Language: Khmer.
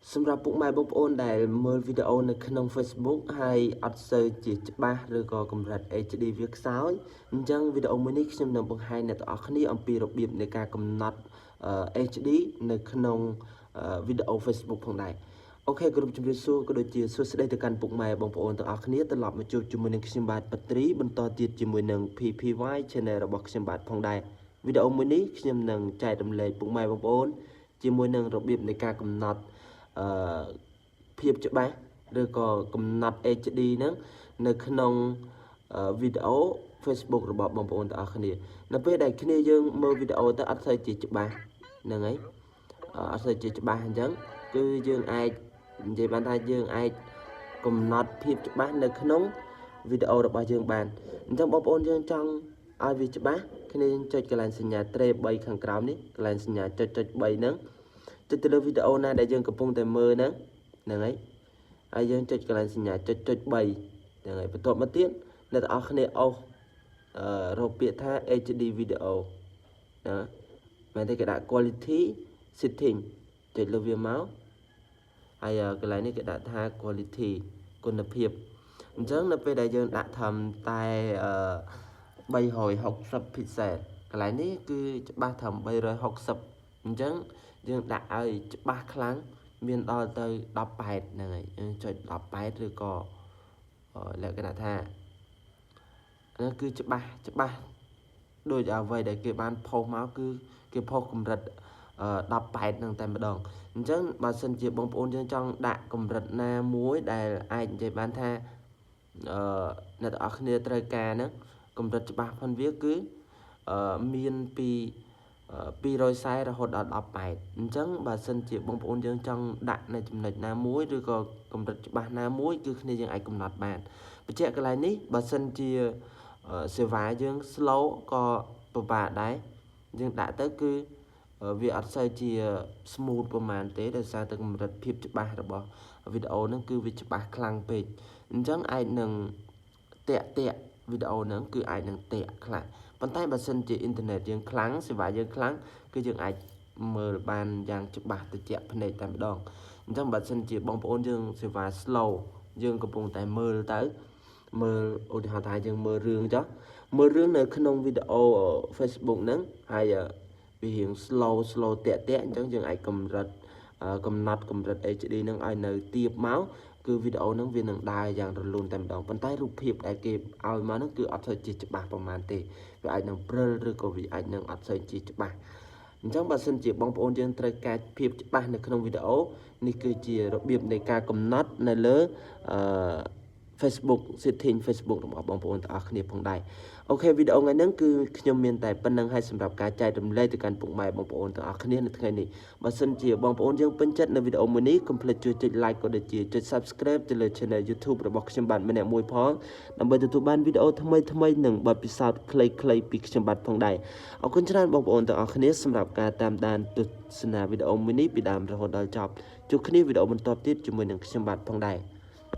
សម្រាប់ពុកម៉ែបងប្អូនដែលមើលវីដេអូនៅក្នុង Facebook ហើយអត់សូវជាច្បាស់ឬក៏កម្រិត HD វាខ្សោយអញ្ចឹងវីដេអូមួយនេះខ្ញុំនឹងបង្ហាញអ្នកទាំងអស់គ្នាអំពីរបៀបនៃការកំណត់ HD នៅក្នុងវីដេអូ Facebook ផងដែរអូខេក្រុមជំរាបសួរក៏ដូចជាសួស្តីទៅកាន់ពុកម៉ែបងប្អូនទាំងអស់គ្នាត្រឡប់មកជួបជាមួយនឹងខ្ញុំបាទប៉ាត្រីបន្តទៀតជាមួយនឹង PPY Channel របស់ខ្ញុំបាទផងដែរវីដេអូមួយនេះខ្ញុំនឹងចែករំលែកពុកម៉ែបងប្អូនជាមួយនឹងរបៀបនៃការកំណត់ភាពច្បាស់ឬក៏កំណត់ HD ហ្នឹងនៅក្នុងវីដេអូ Facebook របស់បងប្អូនទាំងអស់គ្នានៅពេលដែលគ្នាយើងមើលវីដេអូទៅអត់សូវជាច្បាស់ហ្នឹងហើយអត់សូវជាច្បាស់អញ្ចឹងគឺយើងអាចនិយាយបានថាយើងអាចកំណត់ភាពច្បាស់នៅក្នុងវីដេអូរបស់យើងបានអញ្ចឹងបងប្អូនយើងចង់ឲ្យវាច្បាស់គ្នាយើងចុចកន្លែងសញ្ញាត្រេ3ខាងក្រោមនេះកន្លែងសញ្ញាចុច3ហ្នឹងចុចទៅលើវីដេអូណាដែលយើងកំពុងតែមើលហ្នឹងហើយយើងចុចកន្លែងសញ្ញាចុច3ហ្នឹងហើយបន្ទាប់មកទៀតអ្នកទាំងអស់គ្នាអូសរកពាក្យថា HD video ណាមែនទេគេដាក់ quality setting ចុចលើវាមកហើយកន្លែងនេះគេដាក់ថា quality គុណភាពអញ្ចឹងនៅពេលដែលយើងដាក់ធំតែ360 pixel កន្លែងនេះគឺច្បាស់ធំ360អញ្ចឹងយើងដាក់ឲ្យច្បាស់ខ្លាំងមានដល់ទៅ18ហ្នឹងហើយយើងចុច18ឬក៏លក្ខណៈថាហ្នឹងគឺច្បាស់ដូចអ្វីដែលគេបានផុសមកគឺគេផុសកម្រិត18ហ្នឹងតែម្ដងអញ្ចឹងបើសិនជាបងប្អូនយើងចង់ដាក់កម្រិតណាមួយដែលអាចនិយាយបានថាអ្នកទាំងអស់គ្នាត្រូវការហ្នឹងកម្រិតច្បាស់ផងវាគឺមានពី240រហូតដល់18អញ្ចឹងបើសិនជាបងប្អូនយើងចង់ដាក់នៅចំណុចណាមួយឬក៏កម្រិតច្បាស់ណាមួយគឺគ្នាយើងអាចកំណត់បានបញ្ជាក់កន្លែងនេះបើសិនជាសេវាយើង slow ក៏ពិបាកដែរយើងដាក់ទៅគឺវាអត់សូវជា smooth ប្រហែលទេដោយសារតែកម្រិតភាពច្បាស់របស់វីដេអូហ្នឹងគឺវាច្បាស់ខ្លាំងពេកអញ្ចឹងអាចនឹងតាក់វីដេអូហ្នឹងគឺអាចនឹងតាក់ខ្លះប៉ុន្តែបើសិនជាអ៊ីនធឺណិតយើងខ្លាំងសេវាយើងខ្លាំងគឺយើងអាចមើលបានយ៉ាងច្បាស់ត្រជាក់ភ្នែកតែម្ដងអញ្ចឹងបើសិនជាបងប្អូនយើងសេវា slow យើងកំពុងតែមើលទៅមើលឧទាហរណ៍ថាយើងមើលរឿងចុះមើលរឿងនៅក្នុងវីដេអូ Facebook ហ្នឹងហើយវារៀង slow តាក់អញ្ចឹងយើងអាចកំណត់កម្រិត HD ហ្នឹងឲ្យនៅទាបមកគឺវីដេអូហ្នឹងវានឹងដើរយ៉ាងរលូនតែម្ដងប៉ុន្តែរូបភាពដែលគេឲ្យមកហ្នឹងគឺអត់សូវជាច្បាស់ប្រហែលទេវាអាចនឹងព្រិលឬក៏វាអាចនឹងអត់សូវជាច្បាស់អញ្ចឹងបើសិនជាបងប្អូនយើងត្រូវការភាពច្បាស់នៅក្នុងវីដេអូនេះគឺជារបៀបនៃការកំណត់នៅលើFacebook setting Facebook របស់បងប្អូនទាំងអស់គ្នាផងដែរអូខេវីដេអូថ្ងៃហ្នឹងគឺខ្ញុំមានតែប៉ុណ្្នឹងហើយសម្រាប់ការចែករំលែកទៅកាន់ពុកម៉ែបងប្អូនទាំងអស់គ្នានៅថ្ងៃនេះបើសិនជាបងប្អូនយើងពេញចិត្តនៅវីដេអូមួយនេះកុំភ្លេចជួយចុច like ក៏ដូចជាចុច subscribe ទៅលើ channel YouTube របស់ខ្ញុំបាទម្នាក់មួយផងដើម្បីទទួលបានវីដេអូថ្មីនិងបទពិសោធន៍ខ្លីៗពីខ្ញុំបាទផងដែរអរគុណច្រើនបងប្អូនទាំងអស់គ្នាសម្រាប់ការតាមដានទស្សនាវីដេអូមួយនេះពីដើមរហូតដល់ចប់ជួបគ្នាវីដេអូបន្តទៀតជាមួយនឹងខ្ញុំបាទផងដែរ